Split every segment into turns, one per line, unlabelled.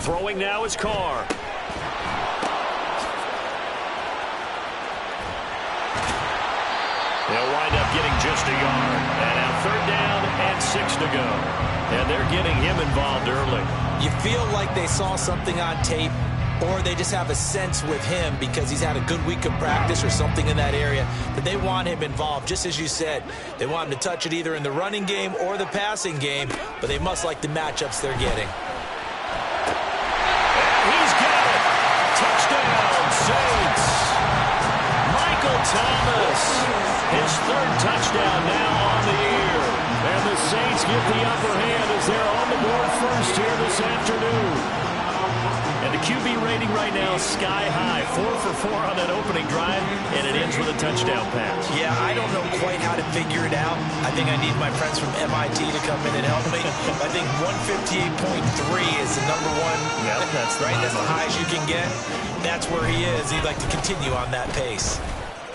Throwing now is Carr. They'll wind up getting just a yard. And now 3rd down and 6 to go. And they're getting him involved early.
You feel like they saw something on tape, or they just have a sense with him because he's had a good week of practice or something in that area that they want him involved. Just as you said, they want him to touch it either in the running game or the passing game, but they must like the matchups they're getting.
And he's got it. Touchdown, Saints. Michael Thomas, his 3rd touchdown now on the year. And the Saints get the upper hand as they're on the board first here this afternoon. And the QB rating right now is sky high. 4 for 4 on that opening drive, and it ends with a touchdown pass.
Yeah, I don't know quite how to figure it out. I think I need my friends from MIT to come in and help me. I think 158.3 is the number one.
Yep, that's
right. That's the highest you can get. That's where he is. He'd like to continue on that pace.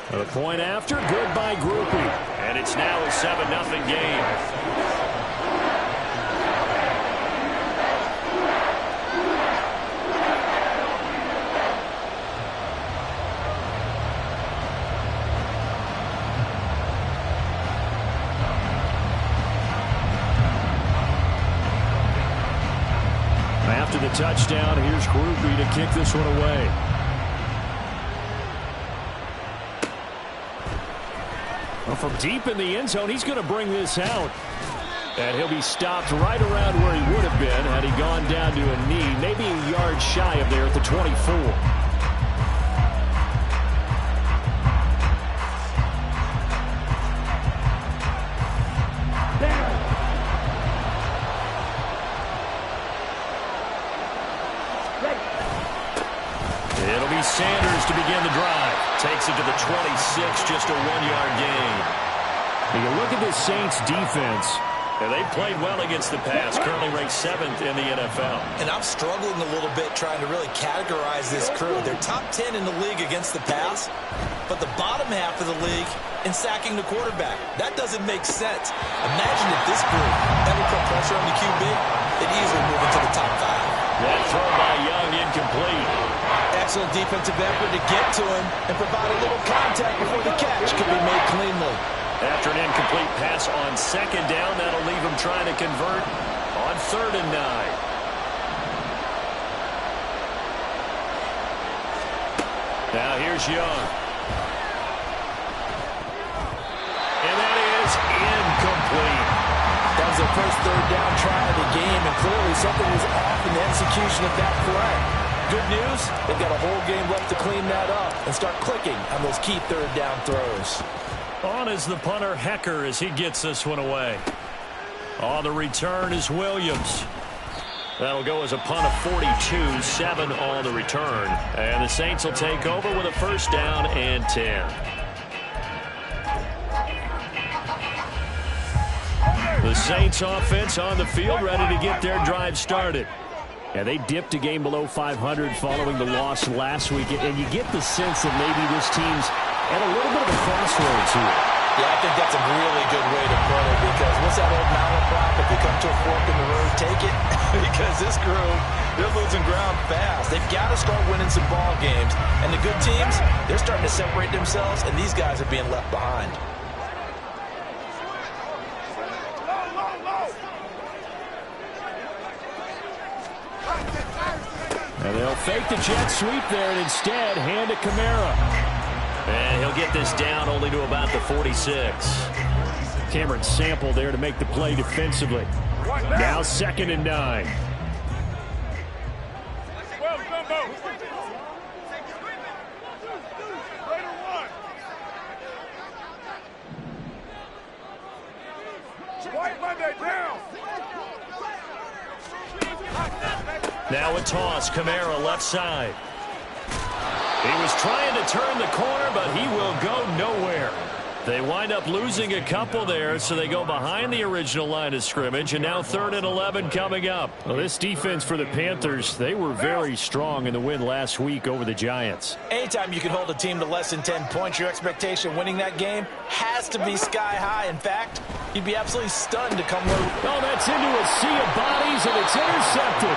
The point after, good by Groupie. And it's now a 7-0 game. After the touchdown, here's Groupie to kick this one away. Well, from deep in the end zone, he's going to bring this out. And he'll be stopped right around where he would have been had he gone down to a knee, maybe a yard shy of there at the 24. It'll be Sanders to begin the drive. Takes it to the 26, just a 1-yard gain. You look at this Saints defense, and they played well against the pass, currently ranked 7th in the NFL.
And I'm struggling a little bit trying to really categorize this crew. They're top 10 in the league against the pass, but the bottom half of the league in sacking the quarterback. That doesn't make sense. Imagine if this group ever put pressure on the QB, they'd easily move into the top 5.
That throw by Young incomplete.
Excellent defensive effort to get to him and provide a little contact before the catch could be made cleanly.
After an incomplete pass on 2nd down, that'll leave him trying to convert on 3rd and 9. Now here's Young. And that is incomplete.
That was their first 3rd down try of the game, and clearly something was off in the execution of that play. Good news, they've got a whole game left to clean that up and start clicking on those key 3rd down throws.
On is the punter Hecker as he gets this one away. On the return is Williams. That'll go as a punt of 42, 7 on the return. And the Saints will take over with a 1st down and 10. The Saints offense on the field ready to get their drive started. And they dipped a game below 500 following the loss last week. And you get the sense that maybe this team's at a little bit of a crossroads here.
Yeah, I think that's a really good way to put it, because what's that old malaprop? If you come to a fork in the road, take it. Because this group, they're losing ground fast. They've got to start winning some ball games. And the good teams, they're starting to separate themselves, and these guys are being left behind.
And they'll fake the jet sweep there and instead hand it Kamara. And he'll get this down only to about the 46. Cameron Sample there to make the play defensively. Now 2nd and 9. Now a toss, Kamara left side. He was trying to turn the corner, but he will go nowhere. They wind up losing a couple there, so they go behind the original line of scrimmage, and now 3rd and 11 coming up. Well, this defense for the Panthers, they were very strong in the win last week over the Giants.
Anytime you can hold a team to less than 10 points, your expectation winning that game has to be sky high. In fact, you'd be absolutely stunned to come away.
Oh, that's into a sea of bodies, and it's intercepted.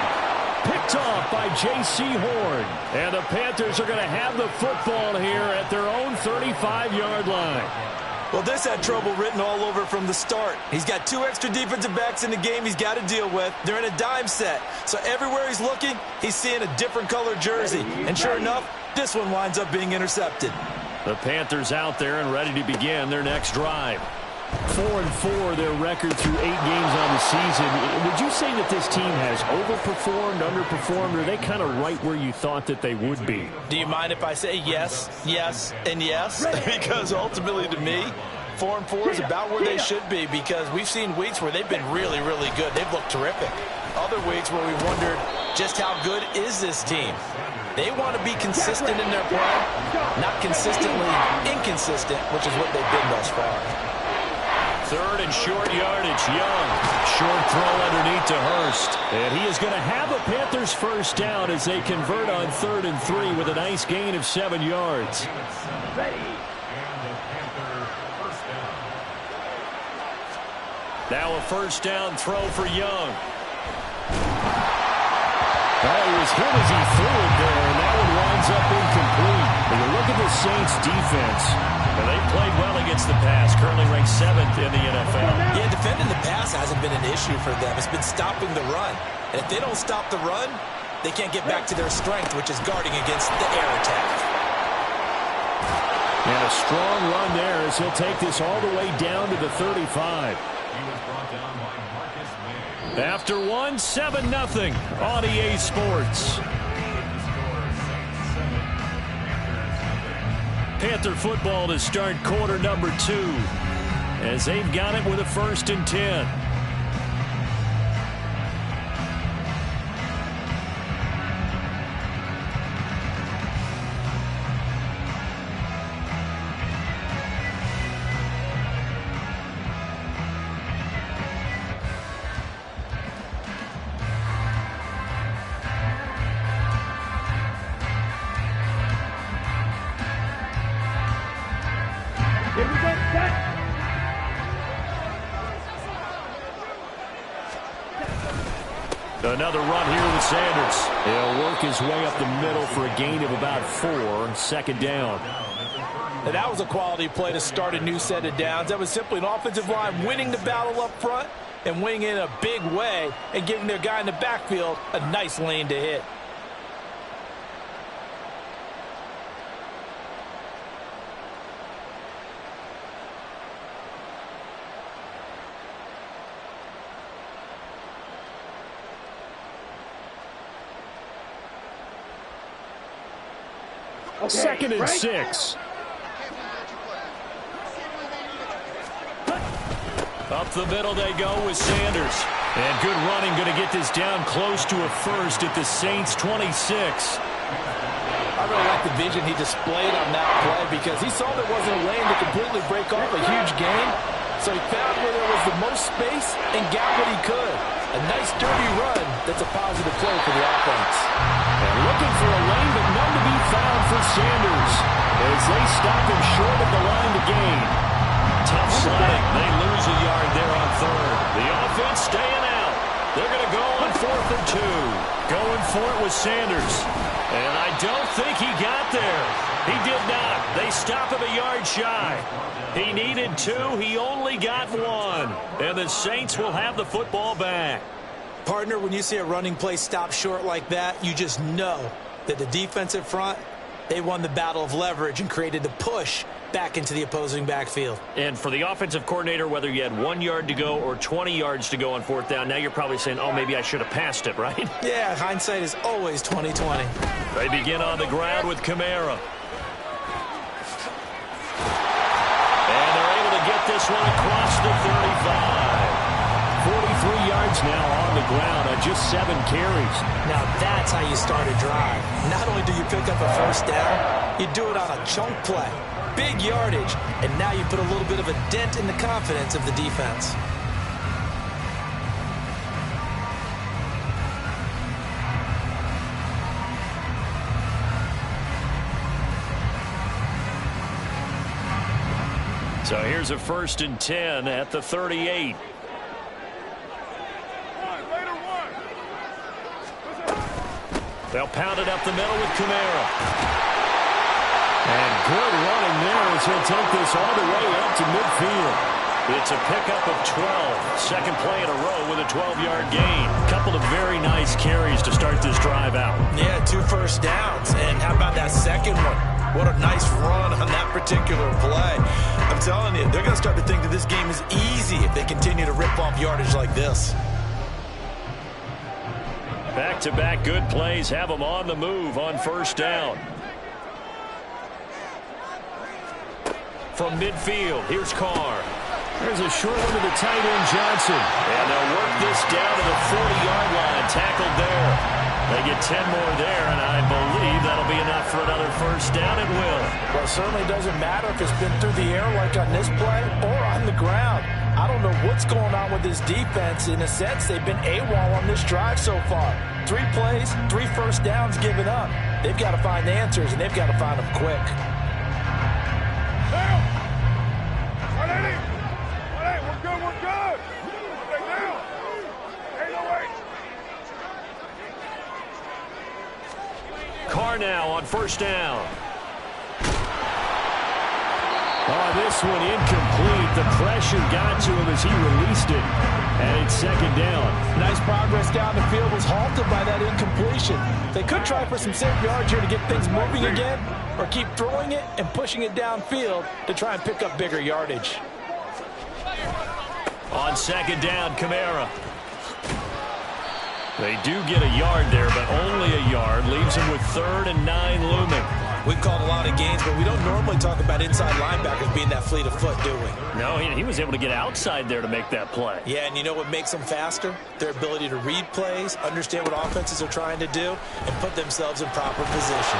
Picked Picked off by J.C. Horn. And the Panthers are going to have the football here at their own 35-yard line.
Well, this had trouble written all over from the start. He's got 2 extra defensive backs in the game he's got to deal with. They're in a dime set. So everywhere he's looking, he's seeing a different color jersey. And sure enough, this one winds up being intercepted.
The Panthers out there and ready to begin their next drive. 4-4 their record through 8 games on the season. Would you say that this team has overperformed, underperformed, or are they kind of right where you thought that they would be?
Do you mind if I say yes, yes, and yes? Because ultimately to me, 4-4 is about where they should be, because we've seen weeks where they've been really, really good. They've looked terrific. Other weeks where we wondered just how good is this team. They want to be consistent in their play, not consistently inconsistent, which is what they've been thus far.
3rd and short yardage. Young. Short throw underneath to Hurst. And he is going to have a Panthers first down as they convert on 3rd and 3 with a nice gain of 7 yards. Now a first down throw for Young. He was hit as he threw it there, and that one winds up incomplete. But you look at the Saints' defense. Well, they played well against the pass, currently ranked 7th in the NFL.
Yeah, defending the pass hasn't been an issue for them. It's been stopping the run. And if they don't stop the run, they can't get back to their strength, which is guarding against the air attack.
And a strong run there as he'll take this all the way down to the 35. After 1, 7-0 on EA Sports. Panther football to start quarter number 2 as they've got it with a 1st and 10. Another run here with Sanders. He'll work his way up the middle for a gain of about 4, 2nd down.
And that was a quality play to start a new set of downs. That was simply an offensive line winning the battle up front and winning it in a big way and giving their guy in the backfield a nice lane to hit.
Okay, 2nd and 6. Up the middle they go with Sanders. And good running, going to get this down close to a 1st at the Saints' 26.
I really like the vision he displayed on that play because he saw there wasn't a lane to completely break off a huge gain. So he found where there was the most space and got what he could. A nice dirty run that's a positive play for the offense.
And looking for a lane, but none to be found for Sanders as they stop him short of the line to gain. Tough sledding. They lose a yard there on 3rd. The offense staying out. They're going to go on 4th and 2. Going for it with Sanders. And I don't think he got there. He did not. They stop him a yard shy. He needed 2. He only got 1. And the Saints will have the football back.
Partner, when you see a running play stop short like that, you just know that the defensive front, they won the battle of leverage and created the push back into the opposing backfield.
And for the offensive coordinator, whether you had 1 yard to go or 20 yards to go on 4th down, now you're probably saying, oh, maybe I should have passed it, right?
Yeah, hindsight is always 20/20.
They begin on the ground with Kamara. And they're able to get this one across the 35. 43 yards now on the ground on just 7 carries.
Now that's how you start a drive. Not only do you pick up a 1st down, you do it on a chunk play. Big yardage, and now you put a little bit of a dent in the confidence of the defense.
So here's a 1st and 10 at the 38. They'll pound it up the middle with Kamara. And good running there as he'll take this all the way up to midfield. It's a pickup of 12. Second play in a row with a 12-yard gain. Couple of very nice carries to start this drive out.
Yeah, 2 first downs. And how about that second one? What a nice run on that particular play. I'm telling you, they're going to start to think that this game is easy if they continue to rip off yardage like this.
Back-to-back good plays have them on the move on first down. From midfield, here's Carr. There's a short one to the tight end, Johnson. And they'll work this down to the 40-yard line. Tackled there. They get 10 more there, and I believe that'll be enough for another first down. It will.
Well, it certainly doesn't matter if it's been through the air like on this play or on the ground. I don't know what's going on with this defense. In a sense, they've been AWOL on this drive so far. 3 plays, 3 first downs given up. They've got to find the answers, and they've got to find them quick.
Carr now on first down. Oh, this one incomplete. The pressure got to him as he released it. And it's second down.
Nice progress down the field was halted by that incompletion. They could try for some safe yards here to get things moving again, or keep throwing it and pushing it downfield to try and pick up bigger yardage.
On second down, Kamara. They do get a yard there, but only a yard. Leaves him with 3rd and 9 looming.
We've called a lot of games, but we don't normally talk about inside linebackers being that fleet of foot, do we?
No, he was able to get outside there to make that play.
Yeah, and you know what makes them faster? Their ability to read plays, understand what offenses are trying to do, and put themselves in proper position.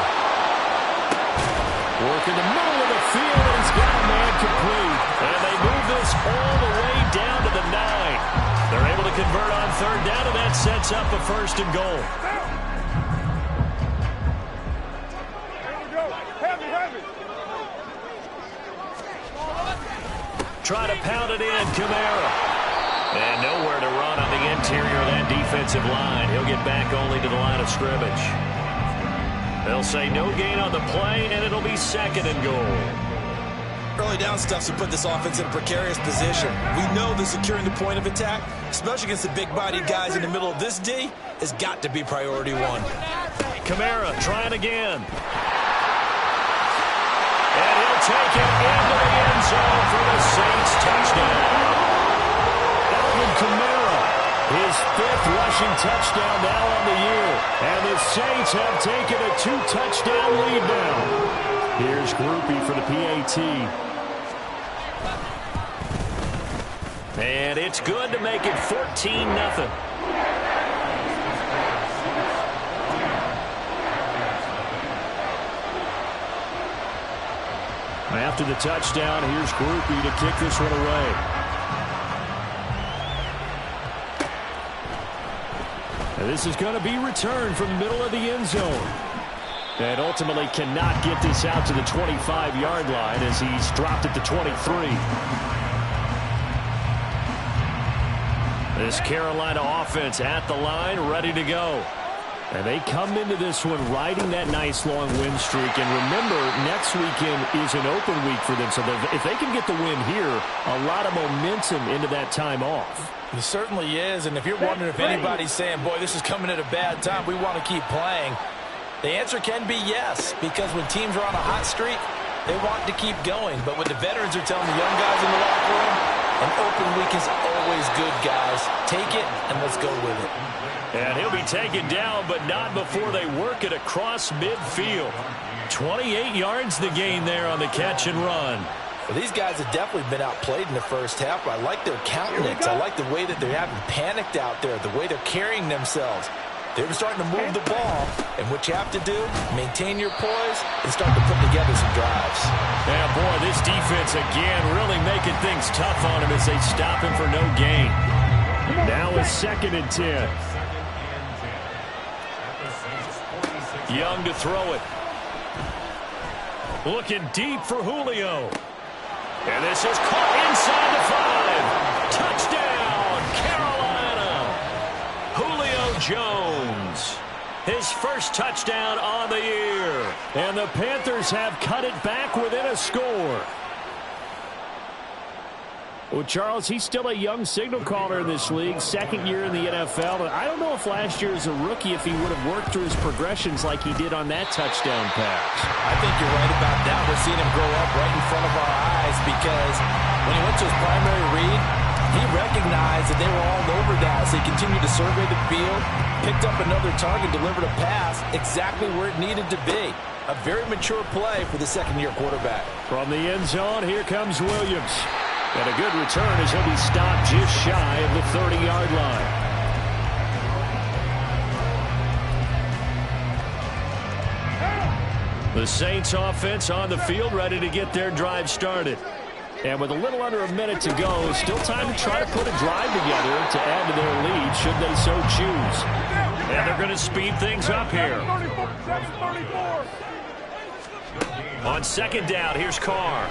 Work in the middle of the field, and he's got a man complete. And they move this all the way down to the 9. They're able to convert on 3rd down, and that sets up a 1st and goal. Try to pound it in, Kamara. And nowhere to run on the interior of that defensive line. He'll get back only to the line of scrimmage. They'll say no gain on the play, and it'll be 2nd and goal.
Early down stuff to put this offense in a precarious position. We know that securing the point of attack, especially against the big-bodied guys in the middle of this D, has got to be priority 1.
Kamara trying again. And he'll take it into the end zone for the Saints touchdown. Alvin Kamara, his 5th rushing touchdown now on the year. And the Saints have taken a 2-touchdown lead now. Here's Groupie for the PAT. And it's good to make it 14-0. After the touchdown, here's Groupie to kick this one away. And this is going to be returned from the middle of the end zone. And ultimately cannot get this out to the 25-yard line as he's dropped it to 23. This Carolina offense at the line, ready to go. And they come into this one riding that nice long win streak. And remember, next weekend is an open week for them. So if they can get the win here, a lot of momentum into that time off.
It certainly is. And if you're wondering if anybody's saying, boy, this is coming at a bad time, we want to keep playing, the answer can be yes. Because when teams are on a hot streak, they want to keep going. But when the veterans are telling the young guys in the locker room, an open week is always good, guys. Take it, and let's go with it.
And he'll be taken down, but not before they work it across midfield. 28 yards the gain there on the catch and run.
Well, these guys have definitely been outplayed in the first half, but I like their countenance. I like the way that they're having panicked out there, the way they're carrying themselves. They're starting to move the ball, and what you have to do, maintain your poise and start to put together some drives.
Yeah, boy, this defense again really making things tough on him as they stop him for no gain. Now it's 2nd and 10. Young to throw it. Looking deep for Julio. And this is caught inside the 5. Touchdown, Carolina. Julio Jones. his first touchdown on the year. And the Panthers have cut it back within a score. Well, Charles, he's still a young signal caller in this league, second year in the NFL. And I don't know if last year as a rookie, if he would have worked through his progressions like he did on that touchdown pass.
I think you're right about that. We're seeing him grow up right in front of our eyes because when he went to his primary read, he recognized that they were all over that. So he continued to survey the field, picked up another target, delivered a pass exactly where it needed to be. A very mature play for the second-year quarterback.
From the end zone, here comes Williams. And a good return as he'll be stopped just shy of the 30-yard line. The Saints offense on the field, ready to get their drive started. And with a little under a minute to go, still time to try to put a drive together to add to their lead, should they so choose. And they're going to speed things up here. On second down, here's Carr.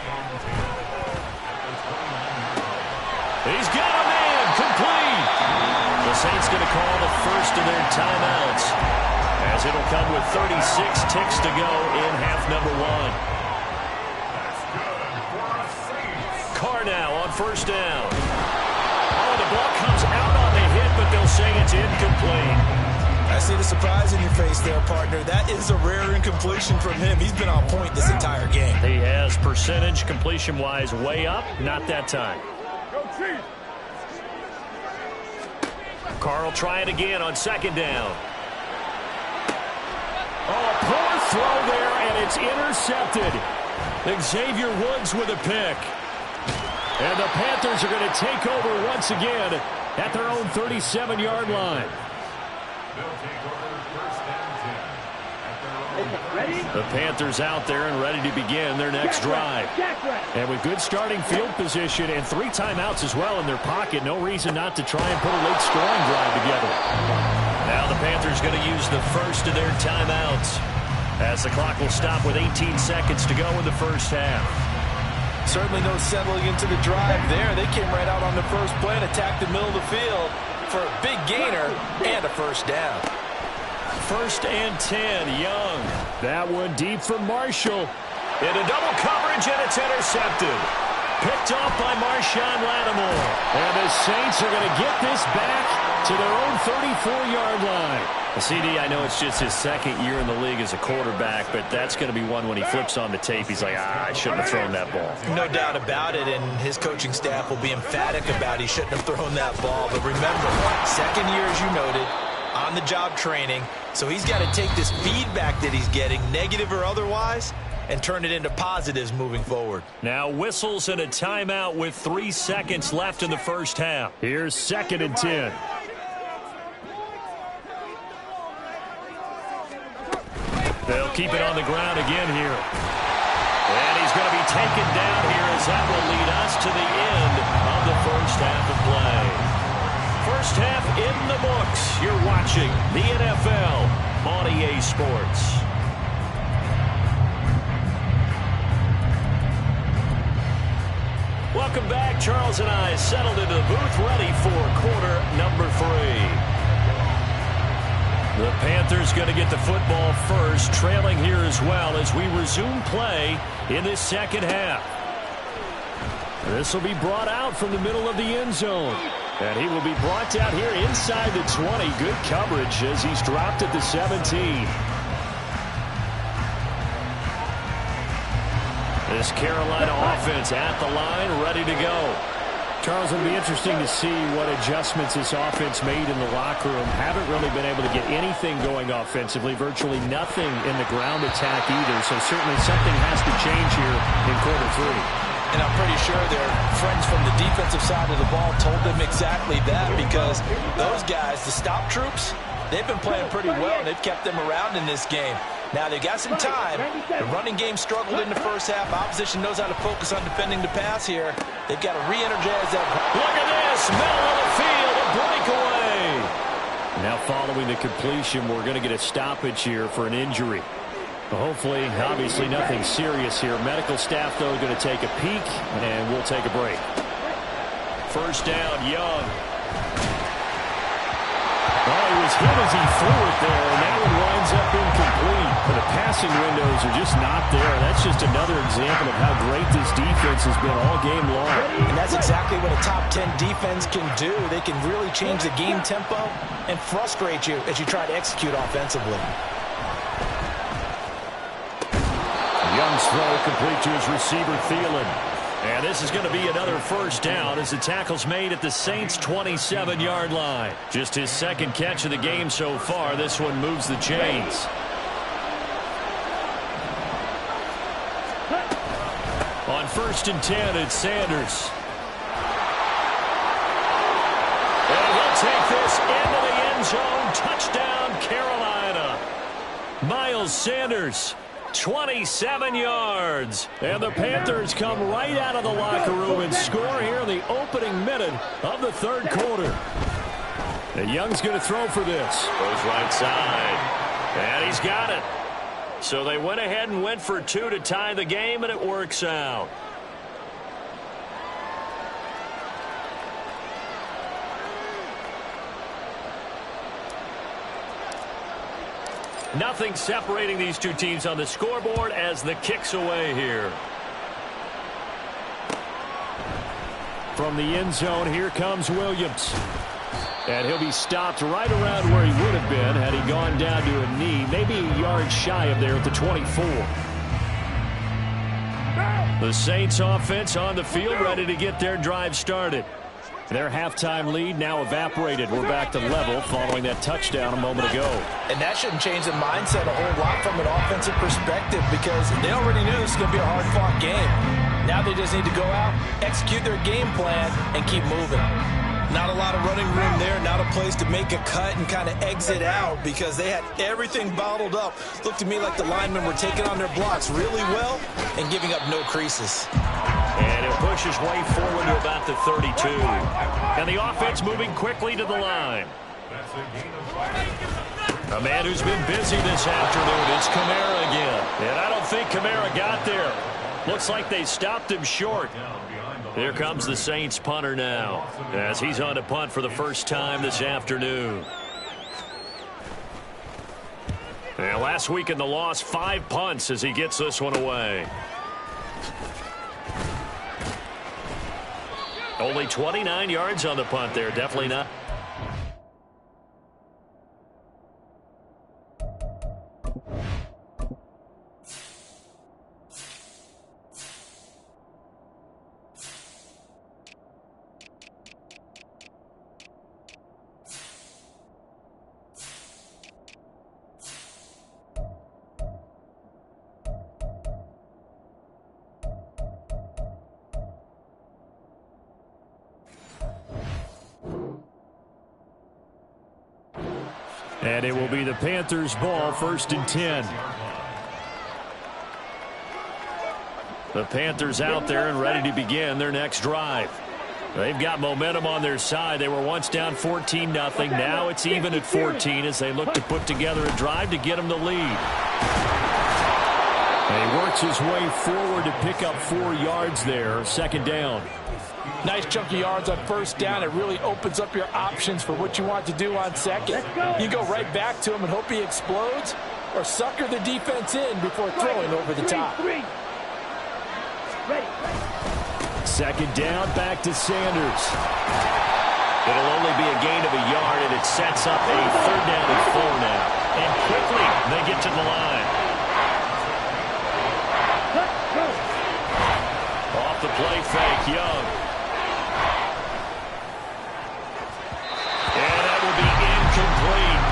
He's got a man, complete. The Saints going to call the first of their timeouts, as it'll come with 36 ticks to go in half number one. Carr now on first down. Oh, the ball comes out on the hit, but they'll say it's incomplete.
I see the surprise in your face there, partner. That is a rare incompletion from him. He's been on point this entire game.
He has percentage completion-wise way up, not that time. Carr will try it again on second down. Oh, poor throw there, and it's intercepted. Xavier Woods with a pick. And the Panthers are going to take over once again at their own 37-yard line. The Panthers out there and ready to begin their next drive. And with good starting field position and 3 timeouts as well in their pocket, no reason not to try and put a late scoring drive together. Now the Panthers going to use the first of their timeouts, as the clock will stop with 18 seconds to go in the first half.
Certainly no settling into the drive there. They came right out on the first play and attacked the middle of the field for a big gainer and a first down.
First and 10, Young. That one deep for Marshall. Into double coverage, and it's intercepted. Picked off by Marshawn Lattimore. And the Saints are going to get this back to their own 34-yard line. CD, I know it's just his second year in the league as a quarterback, but that's going to be one when he flips on the tape. He's like, I shouldn't have thrown that ball.
No doubt about it, and his coaching staff will be emphatic about he shouldn't have thrown that ball. But remember, second year, as you noted, on-the-job training. So he's got to take this feedback that he's getting, negative or otherwise, and turn it into positives moving forward.
Now whistles and a timeout with 3 seconds left in the first half. Here's second and 10. They'll keep it on the ground again here. And he's going to be taken down here, as that will lead us to the end of the first half of play. First half in the books. You're watching the NFL on EA Sports. Welcome back. Charles and I settled into the booth, ready for quarter number 3. The Panthers going to get the football first, trailing here as well as we resume play in this second half. This will be brought out from the middle of the end zone. And he will be brought out here inside the 20. Good coverage as he's dropped at the 17. This Carolina offense at the line, ready to go. Charles, it'll be interesting to see what adjustments this offense made in the locker room. Haven't really been able to get anything going offensively, virtually nothing in the ground attack either. So certainly something has to change here in quarter 3.
And I'm pretty sure their friends from the defensive side of the ball told them exactly that, because those guys, the stop troops, they've been playing pretty well, and they've kept them around in this game. Now, they've got some time. The running game struggled in the first half. Opposition knows how to focus on defending the pass here. They've got to re-energize that.
Look at this, middle of the field, a breakaway. Now following the completion, we're going to get a stoppage here for an injury. Hopefully, obviously nothing serious here. Medical staff, though, going to take a peek, and we'll take a break. First down, Young. Oh, he was was hit as he threw it there, and that one winds up incomplete. But the passing windows are just not there. That's just another example of how great this defense has been all game long.
And that's exactly what a top 10 defense can do. They can really change the game tempo and frustrate you as you try to execute offensively.
Young's throw complete to his receiver, Thielen. And this is going to be another first down as the tackle's made at the Saints' 27-yard line. Just his second catch of the game so far. This one moves the chains. On 1st and 10, it's Sanders. And he'll take this into the end zone. Touchdown, Carolina. Miles Sanders, 27 yards. And the Panthers come right out of the locker room and score here in the opening minute of the third quarter. And Young's going to throw for this. Goes right side. And he's got it. So they went ahead and went for 2 to tie the game, and it works out. Nothing separating these two teams on the scoreboard as the kick's away here. From the end zone, here comes Williams. And he'll be stopped right around where he would have been had he gone down to a knee, maybe a yard shy of there at the 24. The Saints offense on the field, ready to get their drive started. Their halftime lead now evaporated. We're back to level following that touchdown a moment ago.
And that shouldn't change the mindset a whole lot from an offensive perspective because they already knew this was going to be a hard-fought game. Now they just need to go out, execute their game plan, and keep moving. Not a lot of running room there, not a place to make a cut and kind of exit out because they had everything bottled up. Looked to me like the linemen were taking on their blocks really well and giving up no creases.
And he'll push his way forward to about the 32. And the offense moving quickly to the line. A man who's been busy this afternoon, it's Kamara again. And I don't think Kamara got there. Looks like they stopped him short. Here comes the Saints punter now as he's on to punt for the first time this afternoon. And last week in the loss, 5 punts as he gets this one away. Only 29 yards on the punt there. Definitely not. And it will be the Panthers' ball, 1st and 10. The Panthers out there and ready to begin their next drive. They've got momentum on their side. They were once down 14-0. Now it's even at 14 as they look to put together a drive to get them the lead. And he works his way forward to pick up 4 yards there. 2nd down.
Nice chunky yards on 1st down. It really opens up your options for what you want to do on 2nd. You go right back to him and hope he explodes or sucker the defense in before throwing over the top.
2nd down, back to Sanders. It'll only be a gain of a yard, and it sets up a 3rd down and 4 now. And quickly, they get to the line. Off the play fake, Young. And that will be incomplete.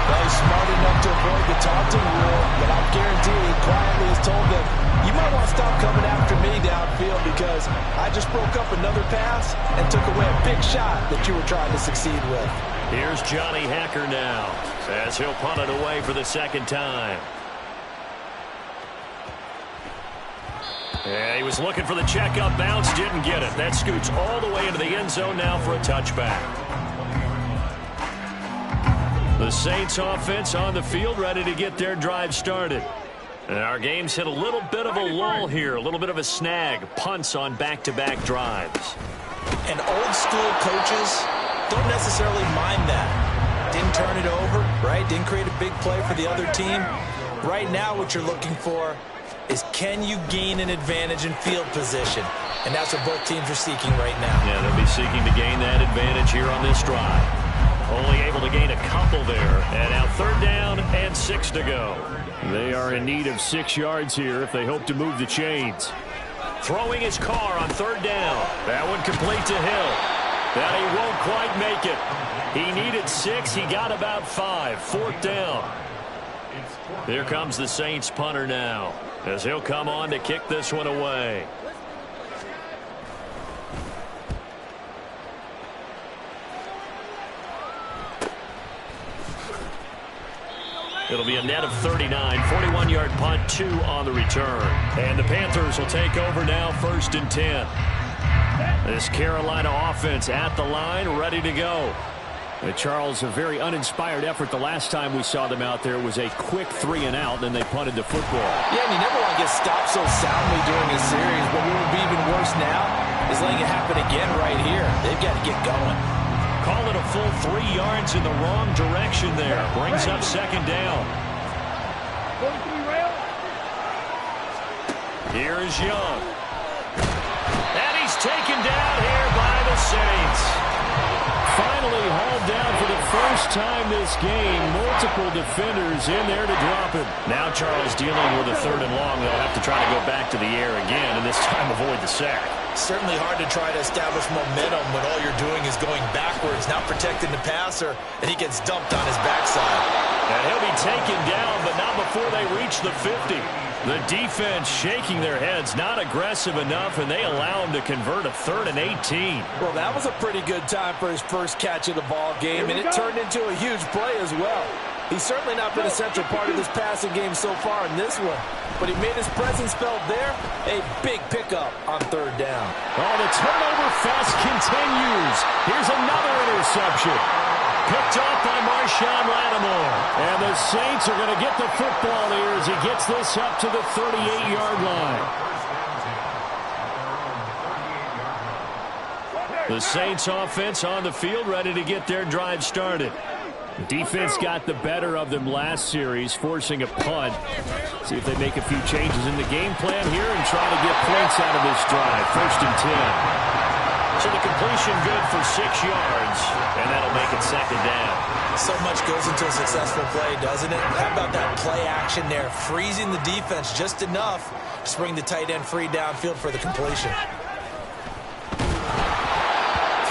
Well, he's smart enough to avoid the taunting rule, but I guarantee he quietly has told them, you might want to stop coming after me downfield because I just broke up another pass and took away a big shot that you were trying to succeed with.
Here's Johnny Hacker now as he'll punt it away for the 2nd time. Yeah, he was looking for the checkup bounce, didn't get it. That scoots all the way into the end zone now for a touchback. The Saints offense on the field ready to get their drive started. And our game's hit a little bit of a lull here, a little bit of a snag. Punts on back-to-back drives.
And old school coaches don't necessarily mind that. Didn't turn it over.
right, didn't create a big play for the other team. Right now what you're looking for is, can you gain an advantage in field position? And that's what both teams are seeking right now.
Yeah, they'll be seeking to gain that advantage here on this drive. Only able to gain a couple there. And now 3rd down and 6 to go. They are in need of 6 yards here if they hope to move the chains. Throwing his car on 3rd down. That one complete to Hill. That he won't quite make it. He needed 6. He got about 5. 4th down. Here comes the Saints punter now, as he'll come on to kick this one away. It'll be a net of 39, 41-yard punt, 2 on the return. And the Panthers will take over now, 1st and 10. This Carolina offense at the line, ready to go. Charles, a very uninspired effort the last time we saw them out there. Was a quick 3 and out, and they punted the football.
Yeah, and you never want to get stopped so soundly during a series, but what would be even worse now is letting it happen again right here. They've got to get going.
Call it a full 3 yards in the wrong direction there. Brings up 2nd down. Here's Young. And he's taken down here by the Saints. Finally hauled down for the first time this game. Multiple defenders in there to drop him. Now Charles dealing with a 3rd and long. They'll have to try to go back to the air again, and this time avoid the sack.
Certainly hard to try to establish momentum when all you're doing is going backwards, not protecting the passer, and he gets dumped on his backside.
And he'll be taken down, but not before they reach the 50. The defense shaking their heads, not aggressive enough, and they allow him to convert a 3rd and 18.
Well, that was a pretty good time for his first catch of the ball game, and it turned into a huge play as well. He's certainly not been a central part of this passing game so far in this one, but he made his presence felt there. A big pickup on 3rd down.
Oh, the turnover fest continues. Here's another interception. Picked off by Marshawn Lattimore. And the Saints are going to get the football here as he gets this up to the 38-yard line. The Saints offense on the field, ready to get their drive started. Defense got the better of them last series, forcing a punt. See if they make a few changes in the game plan here and try to get points out of this drive. 1st and 10. So the completion good for 6 yards, and that'll make it 2nd down.
So much goes into a successful play, doesn't it? How about that play action there, freezing the defense just enough to bring the tight end free downfield for the completion.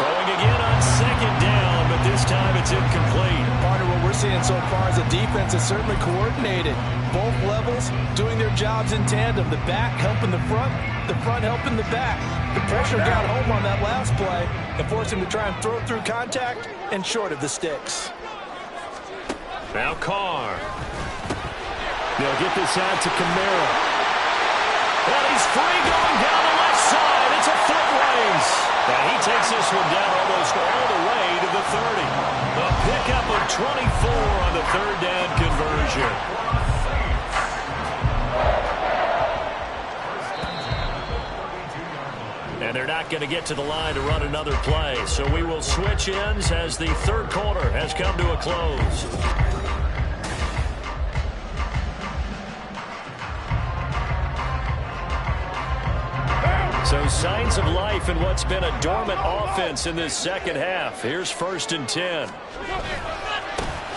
Throwing again on 2nd down, but this time it's incomplete.
Part of what we're seeing so far is the defense is certainly coordinated. Both levels doing their jobs in tandem. The back helping the front helping the back. The pressure got home on that last play and forced him to try and throw through contact and short of the sticks.
Now Carr. They'll get this out to Kamara. And he's free going down the left side. It's a foot race. And he takes this one down almost all the way to the 30. A pickup of 24 on the 3rd down conversion. And they're not going to get to the line to run another play. So we will switch ends as the 3rd quarter has come to a close. So signs of life in what's been a dormant offense in this 2nd half. Here's 1st and 10.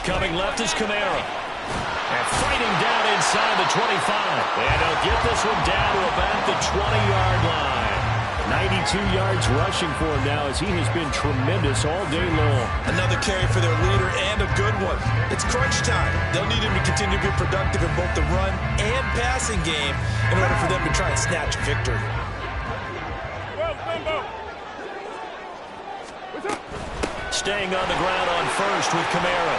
Coming left is Kamara. And fighting down inside the 25. And he'll get this one down to about the 20-yard line. 92 yards rushing for him now as he has been tremendous all day long.
Another carry for their leader and a good one. It's crunch time. They'll need him to continue to be productive in both the run and passing game in order for them to try and snatch victory.
Staying on the ground on 1st with Kamara.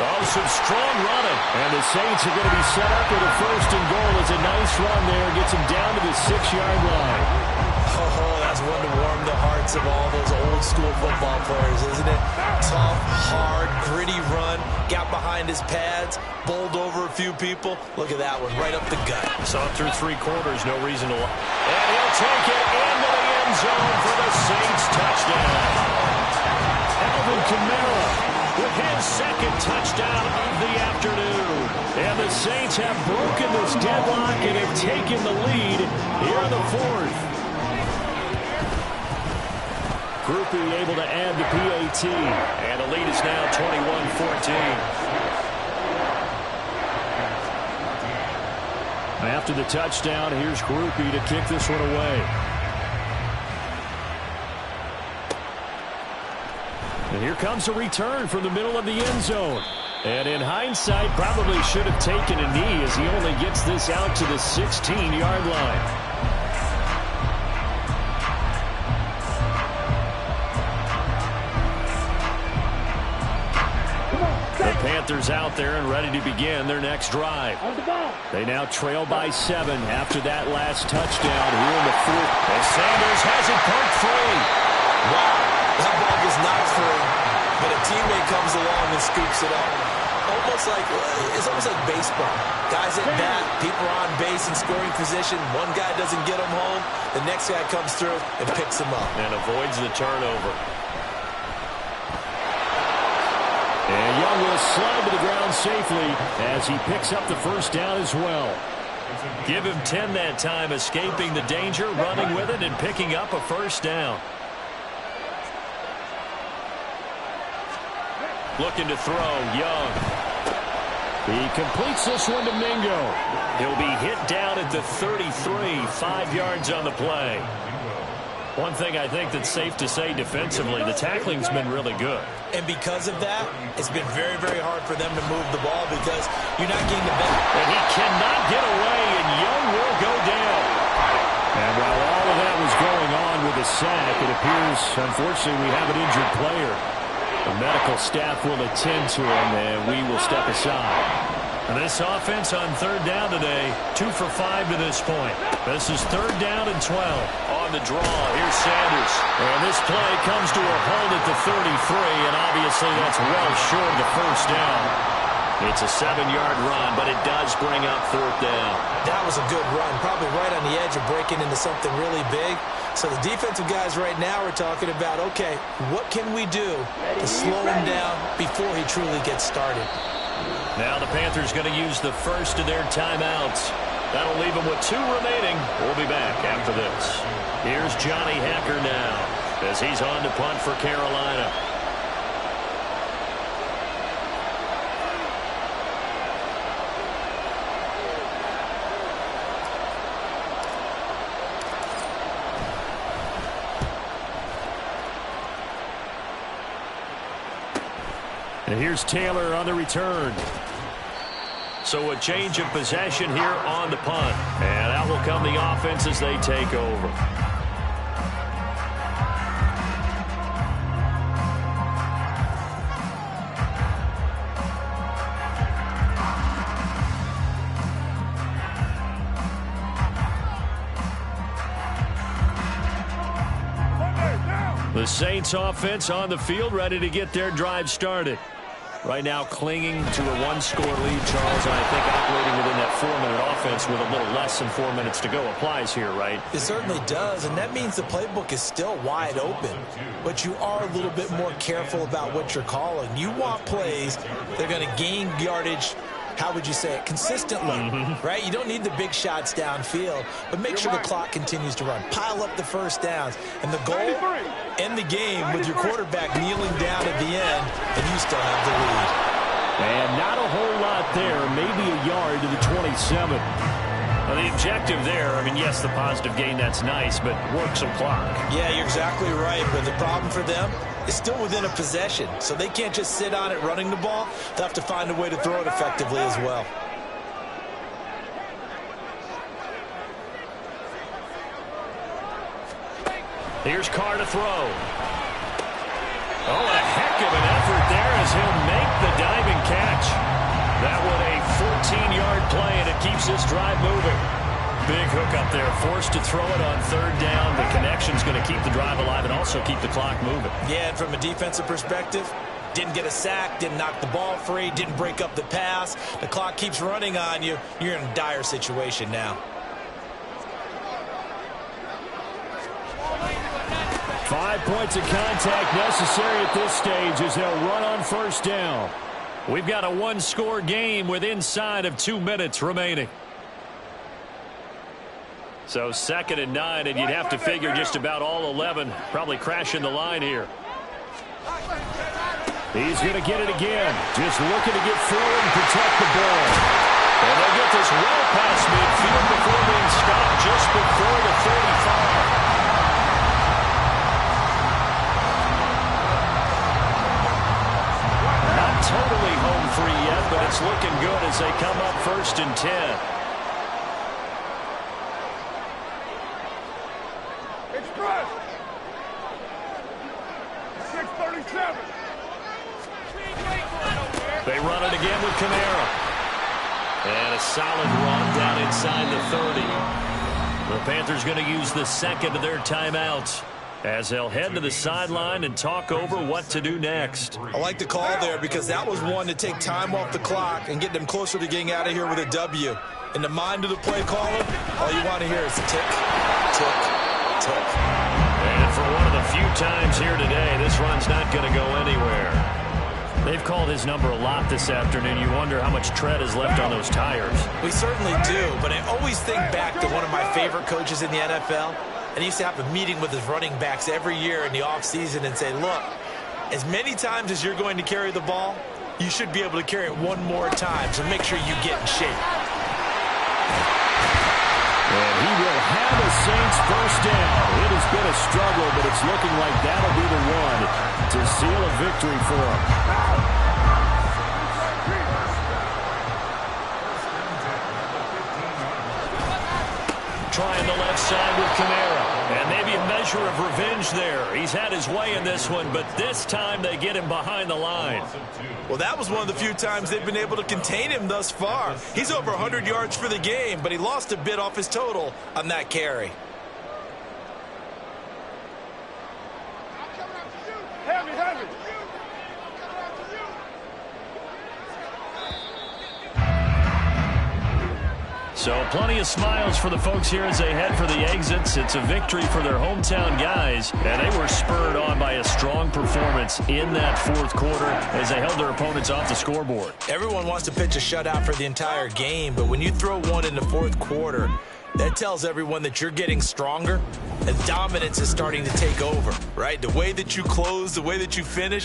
Oh, some strong running. And the Saints are going to be set up with a 1st and goal. As a nice run there. Gets him down to the 6-yard line.
Oh, that's one to warm the hearts of all those old-school football players, isn't it? Tough, hard, gritty run. Got behind his pads. Bowled over a few people. Look at that one. Right up the gut.
Saw it through 3 quarters. No reason to... And he'll take it into the end zone for the Saints touchdown. Alvin Kamara with his second touchdown of the afternoon. And the Saints have broken this deadlock and have taken the lead here in the fourth. Groupie able to add the PAT. And the lead is now 21-14. After the touchdown, here's Groupie to kick this one away. And here comes a return from the middle of the end zone. And in hindsight, probably should have taken a knee as he only gets this out to the 16-yard line. Panthers out there and ready to begin their next drive. They now trail by 7 after that last touchdown here in the fourth. And Sanders has it poked free.
Wow, that ball was not free, but a teammate comes along and scoops it up. It's almost like baseball. Guys at bat, people are on base in scoring position. One guy doesn't get him home. The next guy comes through and picks him up.
And avoids the turnover. And Young will slide to the ground safely as he picks up the first down as well. Give him 10 that time, escaping the danger, running with it, and picking up a first down. Looking to throw, Young. He completes this one to Mingo. He'll be hit down at the 33, 5 yards on the play. One thing I think that's safe to say defensively, the tackling's been really good.
And because of that, it's been very, very hard for them to move the ball because you're not getting the back.
And he cannot get away, and Young will go down. And while all of that was going on with the sack, it appears, unfortunately, we have an injured player. The medical staff will attend to him, and we will step aside. And this offense on third down today, 2 for 5 to this point. This is third down and 12. On the draw, here's Sanders. And this play comes to a halt at the 33, and obviously that's well short of the first down. It's a 7-yard run, but it does bring up fourth down.
That was a good run, probably right on the edge of breaking into something really big. So the defensive guys right now are talking about, okay, what can we do to slow him down before he truly gets started?
Now the Panthers going to use the first of their timeouts. That'll leave them with 2 remaining. We'll be back after this. Here's Johnny Hacker now as he's on to punt for Carolina. And here's Taylor on the return. So a change of possession here on the punt. And out will come the offense as they take over. The Saints offense on the field, ready to get their drive started. Right now clinging to a 1-score lead, Charles, and I think operating within that 4-minute offense with a little less than 4 minutes to go applies here, right?
It certainly does, and that means the playbook is still wide open. But you are a little bit more careful about what you're calling. You want plays that are going to gain yardage, how would you say it, consistently, right? You don't need the big shots downfield, but make sure the clock continues to run. Pile up the first downs. And the goal, end the game with your quarterback kneeling down at the end, and you still have the lead.
And not a whole lot there, maybe a yard to the 27. Well, the objective there, I mean, yes, the positive gain, that's nice, but work some clock.
Yeah, you're exactly right, but the problem for them is still within a possession, so they can't just sit on it running the ball. They'll have to find a way to throw it effectively as well.
Here's Carr to throw. Oh, a heck of an effort there as he'll make the diving catch. That one a 14-yard play, and it keeps this drive moving. Big hook up there, forced to throw it on third down. The connection's going to keep the drive alive and also keep the clock moving.
Yeah, and from a defensive perspective, didn't get a sack, didn't knock the ball free, didn't break up the pass. The clock keeps running on you. You're in a dire situation now.
5 points of contact necessary at this stage as they'll run on first down. We've got a one-score game with inside of 2 minutes remaining. So 2nd and 9, and you'd have to figure just about all 11 probably crashing the line here. He's going to get it again. Just looking to get forward and protect the ball. And they get this well past midfield before being stopped just before the 35. Not totally home free yet, but it's looking good as they come up 1st and 10.
Express! 637!
They run it again with Kamara. And a solid run down inside the 30. The Panthers going to use the second of their timeouts as they'll head to the sideline and talk over what to do next.
I like the call there because that was one to take time off the clock and get them closer to getting out of here with a W. In the mind of the play caller, all you want to hear is tick, tick, tick.
And for one of the few times here today, this run's not going to go anywhere. They've called his number a lot this afternoon. You wonder how much tread is left on those tires.
We certainly do, but I always think back to one of my favorite coaches in the NFL. And he used to have a meeting with his running backs every year in the offseason and say, look, as many times as you're going to carry the ball, you should be able to carry it one more time, so make sure you get in shape.
And he will have a Saints first down. It has been a struggle, but it's looking like that'll be the one to seal a victory for him. Trying the left side with Kamara. And maybe a measure of revenge there. He's had his way in this one, but this time they get him behind the line.
Well, that was one of the few times they've been able to contain him thus far. He's over 100 yards for the game, but he lost a bit off his total on that carry.
Heavy, heavy!
So plenty of smiles for the folks here as they head for the exits. It's a victory for their hometown guys, and they were spurred on by a strong performance in that 4th quarter as they held their opponents off the scoreboard.
Everyone wants to pitch a shutout for the entire game, but when you throw one in the 4th quarter, that tells everyone that you're getting stronger and dominance is starting to take over, right? The way that you close, the way that you finish,